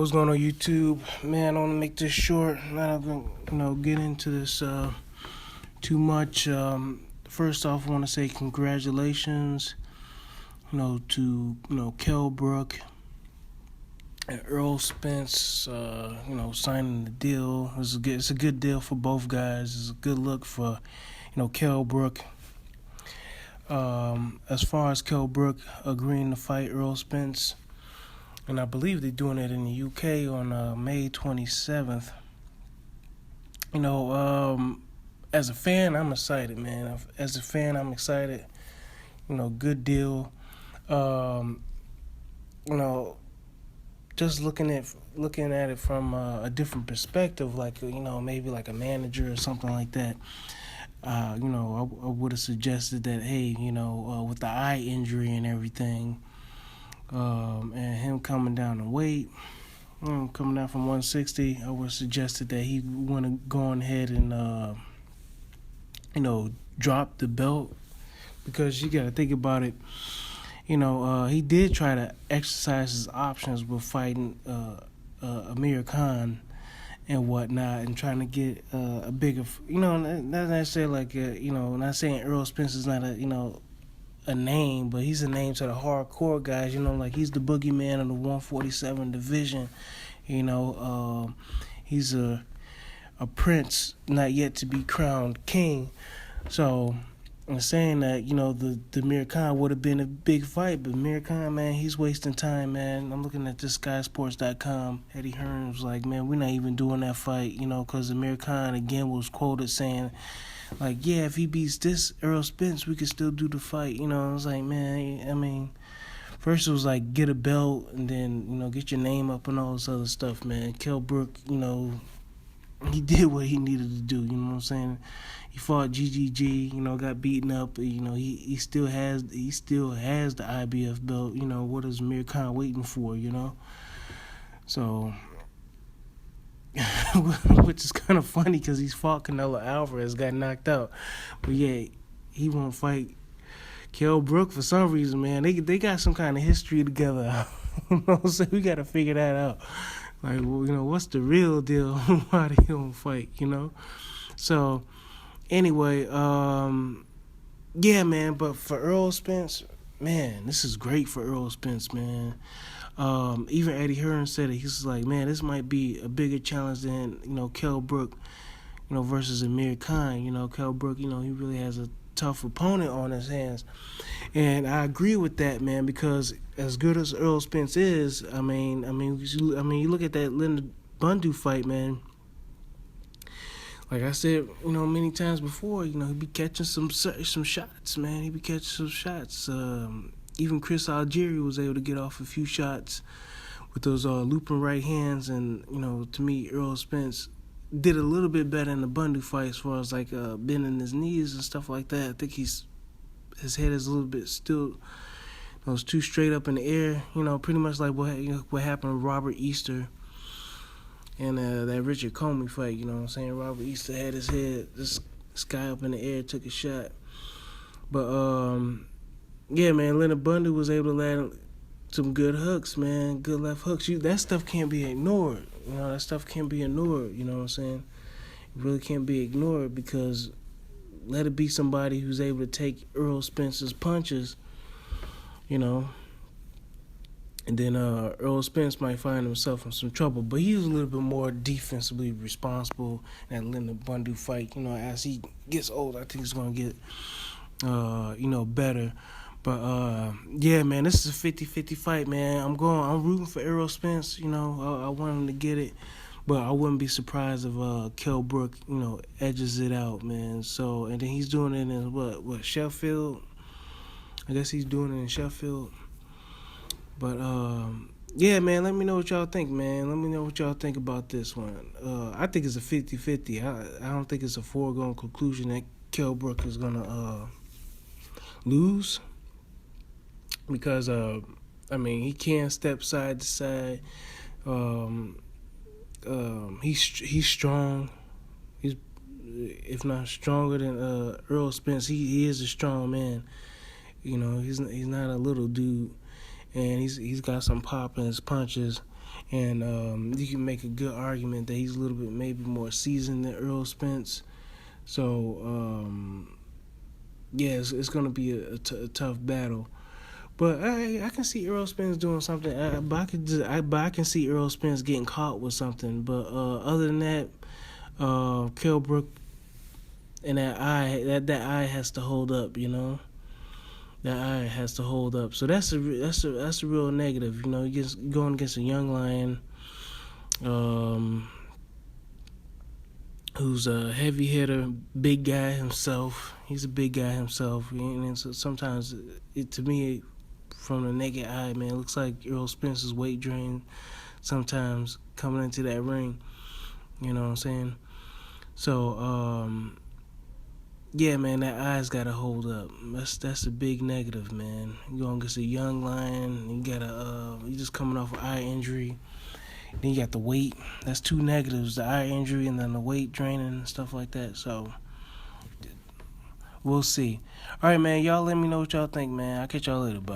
what's going on YouTube? Man, I want to make this short. Not gonna, get into this too much. First off, I want to say congratulations, to Kell Brook and Errol Spence. Signing the deal. It's a good deal for both guys. It's a good look for, Kell Brook. As far as Kell Brook agreeing to fight Errol Spence. And I believe they're doing it in the UK on May 27th. As a fan, I'm excited, man. As a fan, I'm excited. Good deal. Just looking at it from a different perspective, like maybe like a manager or something like that. I would have suggested that, hey, with the eye injury and everything. And him coming down in weight, coming down from 160, I would have suggested that he want to go on ahead and, drop the belt, because you got to think about it. He did try to exercise his options with fighting Amir Khan and whatnot, and trying to get a bigger, not necessarily like, not saying Errol Spence is not a name, but he's a name to the hardcore guys, like he's the boogeyman of the 147 division. He's a prince not yet to be crowned king. So I'm saying that, the Amir Khan would have been a big fight, but Amir Khan, man, he's wasting time, man. I'm looking at this SkySports.com. Eddie Hearn was like, man, we're not even doing that fight, because Amir Khan again was quoted saying, like, yeah, if he beats this Errol Spence, we could still do the fight. I was like, man, first it was like, get a belt, and then, get your name up and all this other stuff, man. Kell Brook, he did what he needed to do, you know what I'm saying? He fought GGG, got beaten up, he still has the IBF belt, what is Amir Khan waiting for, So, which is kind of funny because he's fought Canelo Alvarez, got knocked out. But yeah, he won't fight Kell Brook for some reason, man. They got some kind of history together. So we got to figure that out. Like, well, what's the real deal? Why they don't fight, So, anyway, yeah, man. But for Errol Spence, man, this is great for Errol Spence, man. Even Eddie Hearn said it. He's like, man, this might be a bigger challenge than, Kell Brook, versus Amir Khan. Kell Brook, he really has a tough opponent on his hands. And I agree with that, man, because as good as Errol Spence is, I mean, you look at that Linda Bundu fight, man. Like I said, many times before, he be catching some shots, man. He be catching some shots. Even Chris Algieri was able to get off a few shots with those looping right hands. And, to me, Errol Spence did a little bit better in the Bundu fight as far as, like, bending his knees and stuff like that. I think his head is a little bit still, was too straight up in the air. Pretty much like what happened with Robert Easter and that Richard Comey fight. You know what I'm saying? Robert Easter had his head, this guy up in the air, took a shot. But, yeah, man, Leonard Bundy was able to land some good hooks, man, good left hooks. That stuff can't be ignored. That stuff can't be ignored, you know what I'm saying? It really can't be ignored, because let it be somebody who's able to take Errol Spence's punches, and then Errol Spence might find himself in some trouble. But he was a little bit more defensively responsible in that Leonard Bundy fight. As he gets older, I think he's going to get, better. But, yeah, man, this is a 50-50 fight, man. I'm rooting for Errol Spence. I want him to get it. But I wouldn't be surprised if Kell Brook, edges it out, man. So, and then he's doing it in, Sheffield? I guess he's doing it in Sheffield. But, yeah, man, let me know what y'all think, man. Let me know what y'all think about this one. I think it's a 50-50. I don't think it's a foregone conclusion that Kell Brook is going to lose. Because, he can step side to side. He's strong. He's, if not stronger than Errol Spence, he is a strong man. He's not a little dude, and he's got some pop in his punches. And you can make a good argument that he's a little bit maybe more seasoned than Errol Spence. So yeah, it's going to be a tough battle. But I can see Errol Spence doing something. But I can see Errol Spence getting caught with something. But other than that, Kell Brook and that eye has to hold up. You know, that eye has to hold up. So that's a real negative. You know, you're going against a young lion, who's a heavy hitter, big guy himself. He's a big guy himself, and so sometimes to me, from the naked eye, man, it looks like Errol Spence's weight drain sometimes coming into that ring. You know what I'm saying? So, yeah, man, that eye's got to hold up. That's a big negative, man. You're going against a young lion. You just coming off an eye injury. Then you got the weight. That's two negatives: the eye injury and then the weight draining and stuff like that. So, we'll see. All right, man. Y'all let me know what y'all think, man. I'll catch y'all later. Bye.